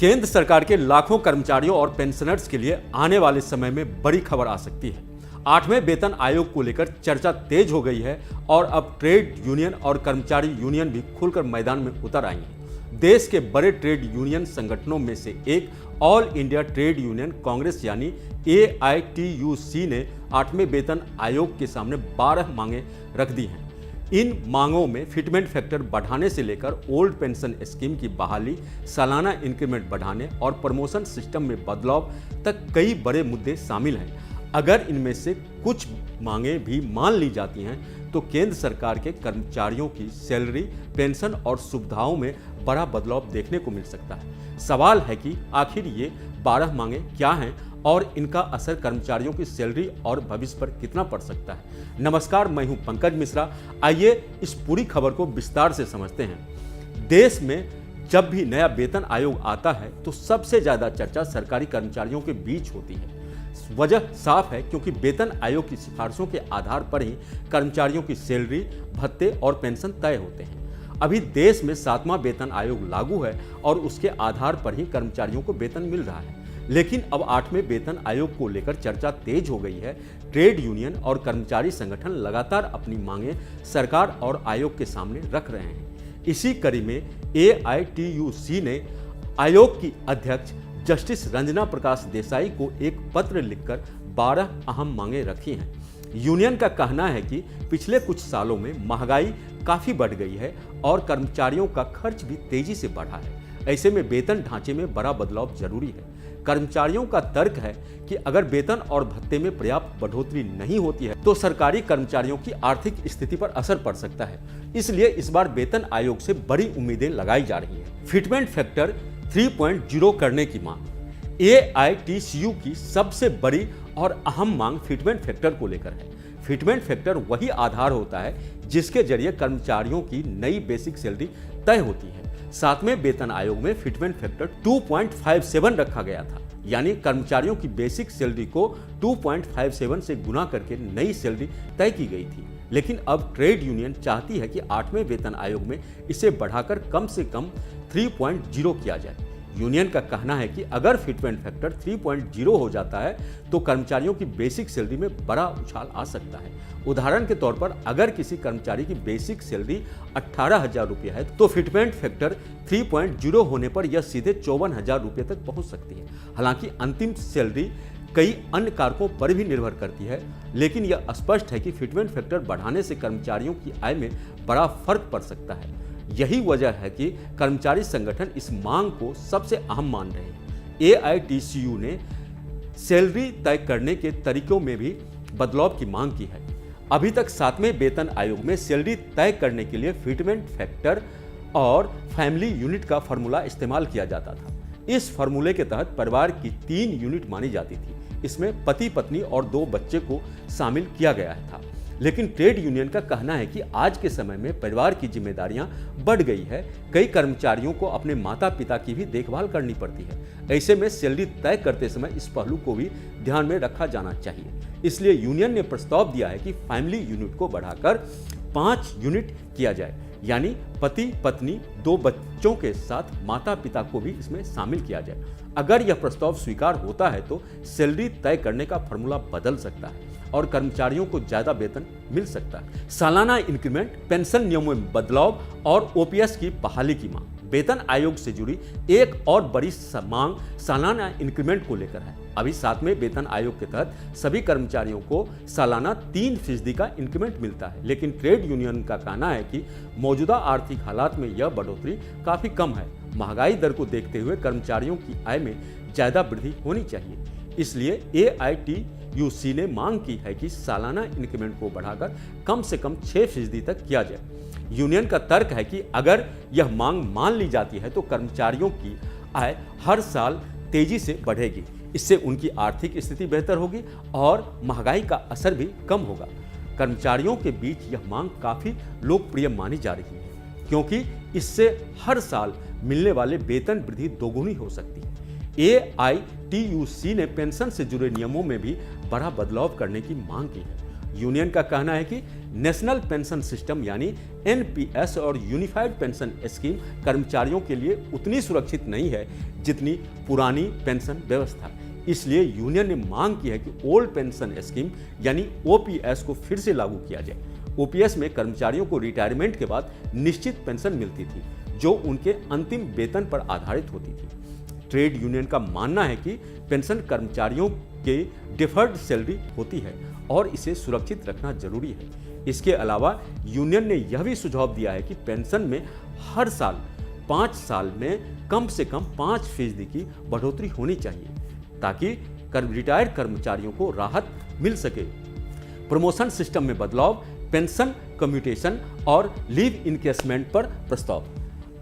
केंद्र सरकार के लाखों कर्मचारियों और पेंशनर्स के लिए आने वाले समय में बड़ी खबर आ सकती है। 8वें वेतन आयोग को लेकर चर्चा तेज हो गई है और अब ट्रेड यूनियन और कर्मचारी यूनियन भी खुलकर मैदान में उतर आई हैं। देश के बड़े ट्रेड यूनियन संगठनों में से एक all India trade union Congress यानी AITUC ने 8वें वेतन आयोग के सामने 12 मांगे रख दी हैं। इन मांगों में फिटमेंट फैक्टर बढ़ाने से लेकर ओल्ड पेंशन स्कीम की बहाली, सालाना इंक्रीमेंट बढ़ाने और प्रमोशन सिस्टम में बदलाव तक कई बड़े मुद्दे शामिल हैं। अगर इनमें से कुछ मांगे भी मान ली जाती हैं तो केंद्र सरकार के कर्मचारियों की सैलरी, पेंशन और सुविधाओं में बड़ा बदलाव देखने को मिल सकता है। सवाल है कि आखिर ये 12 मांगे क्या हैं और इनका असर कर्मचारियों की सैलरी और भविष्य पर कितना पड़ सकता है। नमस्कार, मैं हूं पंकज मिश्रा। आइए इस पूरी खबर को विस्तार से समझते हैं। देश में जब भी नया वेतन आयोग आता है तो सबसे ज्यादा चर्चा सरकारी कर्मचारियों के बीच होती है। वजह साफ है, क्योंकि वेतन आयोग की सिफारिशों के आधार पर ही कर्मचारियों की सैलरी, भत्ते और पेंशन तय होते हैं। अभी देश में 7वां वेतन आयोग लागू है और उसके आधार पर ही कर्मचारियों को वेतन मिल रहा है। लेकिन अब 8वें वेतन आयोग को लेकर चर्चा तेज हो गई है। ट्रेड यूनियन और कर्मचारी संगठन लगातार अपनी मांगें सरकार और आयोग के सामने रख रहे हैं। इसी कड़ी में AITUC ने आयोग की अध्यक्ष जस्टिस रंजना प्रकाश देसाई को एक पत्र लिखकर 12 अहम मांगे रखी हैं। यूनियन का कहना है कि पिछले कुछ सालों में महंगाई काफी बढ़ गई है और कर्मचारियों का खर्च भी तेजी से बढ़ा है। ऐसे में वेतन ढांचे में बड़ा बदलाव जरूरी है। कर्मचारियों का तर्क है कि अगर वेतन और भत्ते में पर्याप्त बढ़ोतरी नहीं होती है तो सरकारी कर्मचारियों की आर्थिक स्थिति पर असर पड़ सकता है। इसलिए इस बार वेतन आयोग से बड़ी उम्मीदें लगाई जा रही हैं। फिटमेंट फैक्टर 3.0 करने की मांग। AITCU की सबसे बड़ी और अहम मांग फिटमेंट फैक्टर को लेकर है। फिटमेंट फैक्टर वही आधार होता है जिसके जरिए कर्मचारियों की नई बेसिक सैलरी तय होती है। 7वें वेतन आयोग में फिटमेंट फैक्टर 2.57 रखा गया था, यानी कर्मचारियों की बेसिक सैलरी को 2.57 से गुना करके नई सैलरी तय की गई थी। लेकिन अब ट्रेड यूनियन चाहती है कि 8वें वेतन आयोग में इसे बढ़ाकर कम से कम 3.0 किया जाए। यूनियन का कहना है कि अगर फिटमेंट फैक्टर 3.0 हो जाता है तो कर्मचारियों की बेसिक सैलरी में बड़ा उछाल आ सकता है। उदाहरण के तौर पर अगर किसी कर्मचारी की बेसिक सैलरी 18,000 रुपये है तो फिटमेंट फैक्टर 3.0 होने पर यह सीधे 54,000 रुपये तक पहुंच सकती है। हालांकि अंतिम सैलरी कई अन्य कारकों पर भी निर्भर करती है, लेकिन यह स्पष्ट है कि फिटमेंट फैक्टर बढ़ाने से कर्मचारियों की आय में बड़ा फर्क पड़ सकता है। यही वजह है कि कर्मचारी संगठन इस मांग को सबसे अहम मान रहे हैं। AITCU ने सैलरी तय करने के तरीकों में भी बदलाव की मांग की है। अभी तक 7वें वेतन आयोग में सैलरी तय करने के लिए फिटमेंट फैक्टर और फैमिली यूनिट का फॉर्मूला इस्तेमाल किया जाता था। इस फॉर्मूले के तहत परिवार की 3 यूनिट मानी जाती थी। इसमें पति, पत्नी और 2 बच्चे को शामिल किया गया था। लेकिन ट्रेड यूनियन का कहना है कि आज के समय में परिवार की जिम्मेदारियां बढ़ गई है। कई कर्मचारियों को अपने माता पिता की भी देखभाल करनी पड़ती है। ऐसे में सैलरी तय करते समय इस पहलू को भी ध्यान में रखा जाना चाहिए। इसलिए यूनियन ने प्रस्ताव दिया है कि फैमिली यूनिट को बढ़ाकर 5 यूनिट किया जाए, यानी पति, पत्नी, 2 बच्चों के साथ माता पिता को भी इसमें शामिल किया जाए। अगर यह प्रस्ताव स्वीकार होता है तो सैलरी तय करने का फॉर्मूला बदल सकता है और कर्मचारियों को ज्यादा वेतन मिल सकता है। सालाना इंक्रीमेंट, पेंशन नियमों में बदलाव और OPS की बहाली की मांग। वेतन आयोग से जुड़ी एक और बड़ी मांग सालाना इंक्रीमेंट को लेकर है। अभी 7वें वेतन आयोग के तहत सभी कर्मचारियों को सालाना 3% का इंक्रीमेंट मिलता है, लेकिन ट्रेड यूनियन का कहना है कि मौजूदा आर्थिक हालात में यह बढ़ोतरी काफी कम है। महंगाई दर को देखते हुए कर्मचारियों की आय में ज्यादा वृद्धि होनी चाहिए। इसलिए AITUC ने मांग की है कि सालाना इंक्रीमेंट को बढ़ाकर कम से कम 6% तक किया जाए। यूनियन का तर्क है कि अगर यह मांग मान ली जाती है तो कर्मचारियों की आय हर साल तेजी से बढ़ेगी। इससे उनकी आर्थिक स्थिति बेहतर होगी और महंगाई का असर भी कम होगा। कर्मचारियों के बीच यह मांग काफी लोकप्रिय मानी जा रही है, क्योंकि इससे हर साल मिलने वाले वेतन वृद्धि दोगुनी हो सकती है। AITUC ने पेंशन से जुड़े नियमों में भी बड़ा बदलाव करने की मांग की है। यूनियन का कहना है कि नेशनल पेंशन सिस्टम यानी एनपीएस और यूनिफाइड पेंशन स्कीम कर्मचारियों के लिए उतनी सुरक्षित नहीं है जितनी पुरानी पेंशन व्यवस्था। इसलिए यूनियन ने मांग की है कि ओल्ड पेंशन स्कीम यानी ओपीएस को फिर से लागू किया जाए। ओपीएस में कर्मचारियों को रिटायरमेंट के बाद निश्चित पेंशन मिलती थी जो उनके अंतिम वेतन पर आधारित होती थी। ट्रेड यूनियन का मानना है कि पेंशन कर्मचारियों के डिफर्ड सैलरी होती है और इसे सुरक्षित रखना जरूरी है। इसके अलावा यूनियन ने यह भी सुझाव दिया है कि पेंशन में हर साल 5 साल में कम से कम 5% की बढ़ोतरी होनी चाहिए ताकि रिटायर्ड कर्मचारियों को राहत मिल सके। प्रमोशन सिस्टम में बदलाव, पेंशन कम्यूटेशन और लीव इनकेसमेंट पर प्रस्ताव।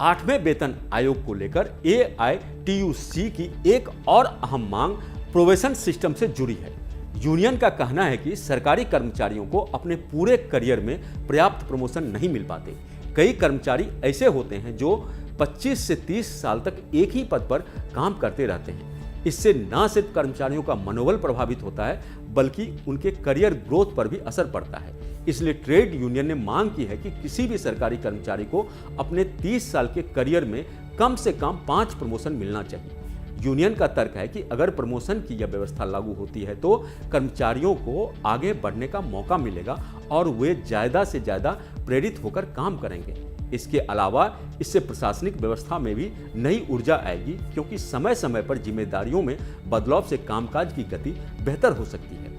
8वें वेतन आयोग को लेकर एआईटीयूसी की एक और अहम मांग प्रोबेशन सिस्टम से जुड़ी है। यूनियन का कहना है कि सरकारी कर्मचारियों को अपने पूरे करियर में पर्याप्त प्रमोशन नहीं मिल पाते। कई कर्मचारी ऐसे होते हैं जो 25 से 30 साल तक एक ही पद पर काम करते रहते हैं। इससे न सिर्फ कर्मचारियों का मनोबल प्रभावित होता है बल्कि उनके करियर ग्रोथ पर भी असर पड़ता है। इसलिए ट्रेड यूनियन ने मांग की है कि किसी भी सरकारी कर्मचारी को अपने 30 साल के करियर में कम से कम 5 प्रमोशन मिलना चाहिए। यूनियन का तर्क है कि अगर प्रमोशन की यह व्यवस्था लागू होती है तो कर्मचारियों को आगे बढ़ने का मौका मिलेगा और वे ज़्यादा से ज़्यादा प्रेरित होकर काम करेंगे। इसके अलावा इससे प्रशासनिक व्यवस्था में भी नई ऊर्जा आएगी क्योंकि समय समय पर जिम्मेदारियों में बदलाव से कामकाज की गति बेहतर हो सकती है।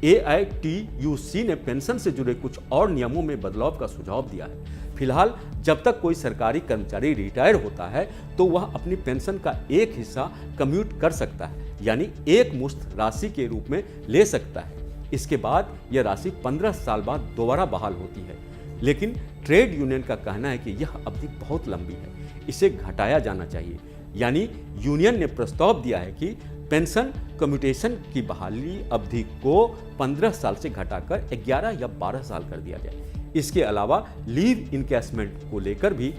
एआईटीयूसी ने पेंशन से जुड़े कुछ और नियमों में बदलाव का सुझाव दिया है। फिलहाल जब तक कोई सरकारी कर्मचारी रिटायर होता है तो वह अपनी पेंशन का एक हिस्सा कम्यूट कर सकता है यानी एक मुश्त राशि के रूप में ले सकता है। इसके बाद यह राशि 15 साल बाद दोबारा बहाल होती है। लेकिन ट्रेड यूनियन का कहना है कि यह अवधि बहुत लंबी है, इसे घटाया जाना चाहिए। यानी यूनियन ने प्रस्ताव दिया है कि पेंशन कम्यूटेशन की बहाली अवधि को 15 साल से घटाकर 11 या 12 साल कर दिया जाए। इसके अलावा लीव इनकेसमेंट को लेकर भी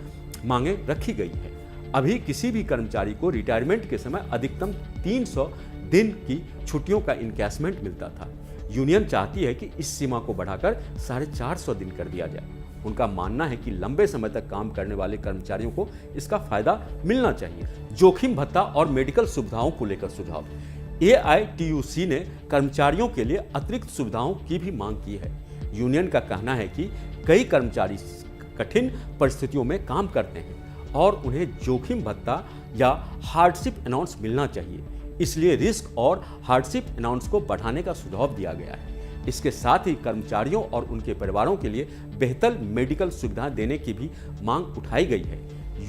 मांगे रखी गई है। अभी किसी भी कर्मचारी को रिटायरमेंट के समय अधिकतम 300 दिन की छुट्टियों का इनकेसमेंट मिलता था। यूनियन चाहती है कि इस सीमा को बढ़ाकर 450 दिन कर दिया जाए। उनका मानना है कि लंबे समय तक काम करने वाले कर्मचारियों को इसका फायदा मिलना चाहिए। जोखिम भत्ता और मेडिकल सुविधाओं को लेकर सुझाव। एआईटीयूसी ने कर्मचारियों के लिए अतिरिक्त सुविधाओं की भी मांग की है। यूनियन का कहना है कि कई कर्मचारी कठिन परिस्थितियों में काम करते हैं और उन्हें जोखिम भत्ता या हार्डशिप अलाउंस मिलना चाहिए। इसलिए रिस्क और हार्डशिप अलाउंस को बढ़ाने का सुझाव दिया गया है। इसके साथ ही कर्मचारियों और उनके परिवारों के लिए बेहतर मेडिकल सुविधाएं देने की भी मांग उठाई गई है।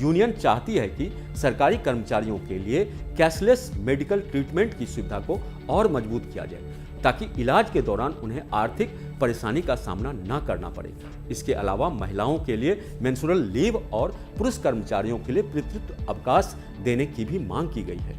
यूनियन चाहती है कि सरकारी कर्मचारियों के लिए कैशलेस मेडिकल ट्रीटमेंट की सुविधा को और मजबूत किया जाए ताकि इलाज के दौरान उन्हें आर्थिक परेशानी का सामना न करना पड़े। इसके अलावा महिलाओं के लिए मेंस्ट्रुअल लीव और पुरुष कर्मचारियों के लिए पितृत्व अवकाश देने की भी मांग की गई है।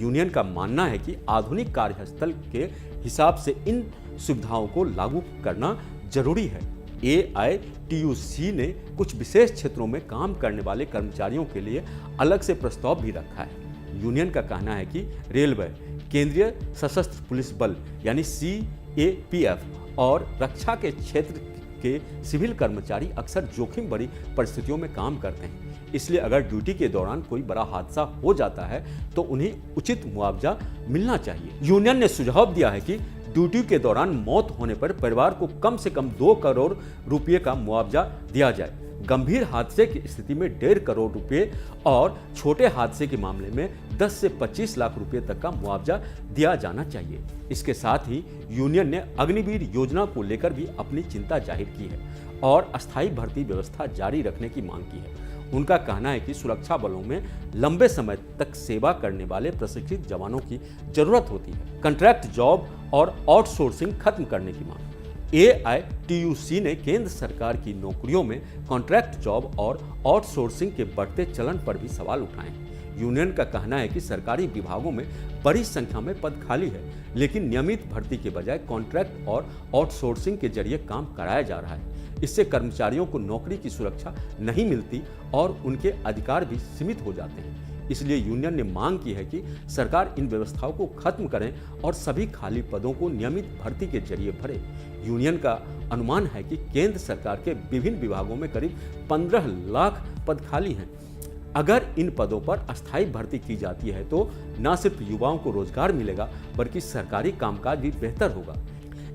यूनियन का मानना है कि आधुनिक कार्यस्थल के हिसाब से इन सुविधाओं को लागू करना जरूरी है। एआईटीयूसी ने कुछ विशेष क्षेत्रों में काम करने वाले कर्मचारियों के लिए अलग से प्रस्ताव भी रखा है। यूनियन का कहना है कि रेलवे, केंद्रीय सशस्त्र पुलिस बल यानी सीएपीएफ और रक्षा के क्षेत्र के सिविल कर्मचारी अक्सर जोखिम भरी परिस्थितियों में काम करते हैं। इसलिए अगर ड्यूटी के दौरान कोई बड़ा हादसा हो जाता है तो उन्हें उचित मुआवजा मिलना चाहिए। यूनियन ने सुझाव दिया है कि ड्यूटी के दौरान मौत होने पर परिवार को कम से कम 2 करोड़ रुपये का मुआवजा दिया जाए। गंभीर हादसे की स्थिति में 1.5 करोड़ रुपये और छोटे हादसे के मामले में 10 से 25 लाख रुपये तक का मुआवजा दिया जाना चाहिए। इसके साथ ही यूनियन ने अग्निवीर योजना को लेकर भी अपनी चिंता जाहिर की है और अस्थायी भर्ती व्यवस्था जारी रखने की मांग की है। उनका कहना है कि सुरक्षा बलों में लंबे समय तक सेवा करने वाले प्रशिक्षित जवानों की जरूरत होती है। कॉन्ट्रैक्ट जॉब और आउटसोर्सिंग खत्म करने की मांग। एआईटीयूसी ने केंद्र सरकार की नौकरियों में कॉन्ट्रैक्ट जॉब और आउटसोर्सिंग के बढ़ते चलन पर भी सवाल उठाए हैं। यूनियन का कहना है कि सरकारी विभागों में बड़ी संख्या में पद खाली है, लेकिन नियमित भर्ती के बजाय कॉन्ट्रैक्ट और आउटसोर्सिंग के जरिए काम कराया जा रहा है। इससे कर्मचारियों को नौकरी की सुरक्षा नहीं मिलती और उनके अधिकार भी सीमित हो जाते हैं। इसलिए यूनियन ने मांग की है कि सरकार इन व्यवस्थाओं को खत्म करें और सभी खाली पदों को नियमित भर्ती के जरिए भरे। यूनियन का अनुमान है कि केंद्र सरकार के विभिन्न विभागों में करीब 15 लाख पद खाली हैं। अगर इन पदों पर अस्थायी भर्ती की जाती है तो न सिर्फ युवाओं को रोजगार मिलेगा बल्कि सरकारी कामकाज भी बेहतर होगा।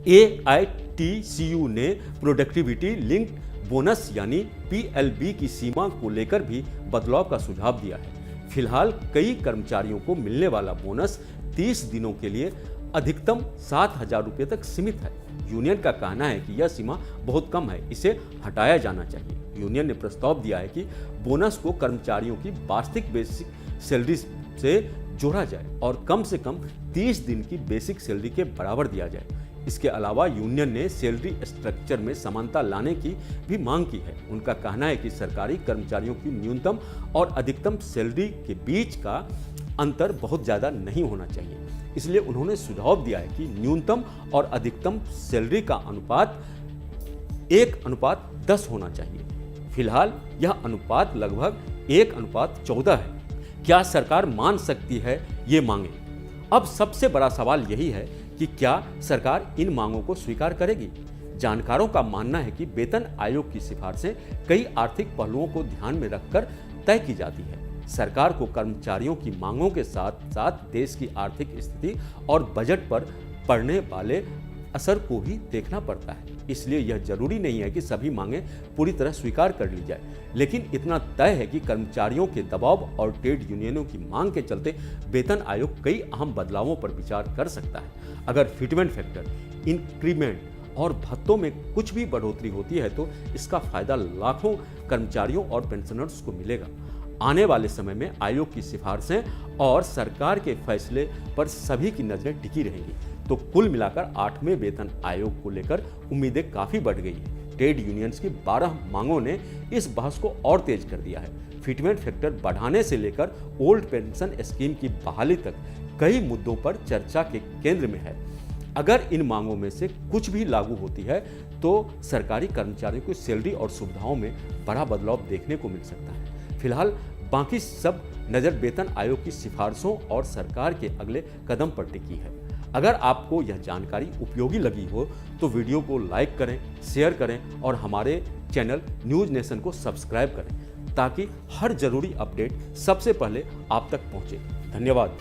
AITCU ने प्रोडक्टिविटी लिंक्ड बोनस यानी PLB की सीमा को लेकर भी बदलाव का सुझाव दिया है। फिलहाल कई कर्मचारियों को मिलने वाला बोनस 30 दिनों के लिए अधिकतम 7,000 रुपये तक सीमित है। यूनियन का कहना है कि यह सीमा बहुत कम है, इसे हटाया जाना चाहिए। यूनियन ने प्रस्ताव दिया है कि बोनस को कर्मचारियों की वार्षिक बेसिक सैलरी से जोड़ा जाए और कम से कम 30 दिन की बेसिक सैलरी के बराबर दिया जाए। इसके अलावा यूनियन ने सैलरी स्ट्रक्चर में समानता लाने की भी मांग की है। उनका कहना है कि सरकारी कर्मचारियों की न्यूनतम और अधिकतम सैलरी के बीच का अंतर बहुत ज़्यादा नहीं होना चाहिए। इसलिए उन्होंने सुझाव दिया है कि न्यूनतम और अधिकतम सैलरी का अनुपात 1:10 होना चाहिए। फिलहाल यह अनुपात लगभग 1:14 है। क्या सरकार मान सकती है ये मांगे? अब सबसे बड़ा सवाल यही है कि क्या सरकार इन मांगों को स्वीकार करेगी? जानकारों का मानना है कि वेतन आयोग की सिफारिशें कई आर्थिक पहलुओं को ध्यान में रखकर तय की जाती है। सरकार को कर्मचारियों की मांगों के साथ साथ देश की आर्थिक स्थिति और बजट पर पड़ने वाले असर को भी देखना पड़ता है। इसलिए यह जरूरी नहीं है कि सभी मांगें पूरी तरह स्वीकार कर ली जाए, लेकिन इतना तय है कि कर्मचारियों के दबाव और ट्रेड यूनियनों की मांग के चलते वेतन आयोग कई अहम बदलावों पर विचार कर सकता है। अगर फिटमेंट फैक्टर, इंक्रीमेंट और भत्तों में कुछ भी बढ़ोतरी होती है तो इसका फायदा लाखों कर्मचारियों और पेंशनर्स को मिलेगा। आने वाले समय में आयोग की सिफारिशें और सरकार के फैसले पर सभी की नजरें टिकी रहेंगी। तो कुल मिलाकर 8वें वेतन आयोग को लेकर उम्मीदें काफी बढ़ गई हैं। ट्रेड यूनियंस की 12 मांगों ने इस बहस को और तेज कर दिया है। फिटमेंट फैक्टर बढ़ाने से लेकर ओल्ड पेंशन स्कीम की बहाली तक कई मुद्दों पर चर्चा के केंद्र में है। अगर इन मांगों में से कुछ भी लागू होती है तो सरकारी कर्मचारियों की सैलरी और सुविधाओं में बड़ा बदलाव देखने को मिल सकता है। फिलहाल बाकी सब नज़र वेतन आयोग की सिफारिशों और सरकार के अगले कदम पर टिकी है। अगर आपको यह जानकारी उपयोगी लगी हो तो वीडियो को लाइक करें, शेयर करें और हमारे चैनल न्यूज़ नेशन को सब्सक्राइब करें ताकि हर जरूरी अपडेट सबसे पहले आप तक पहुंचे। धन्यवाद।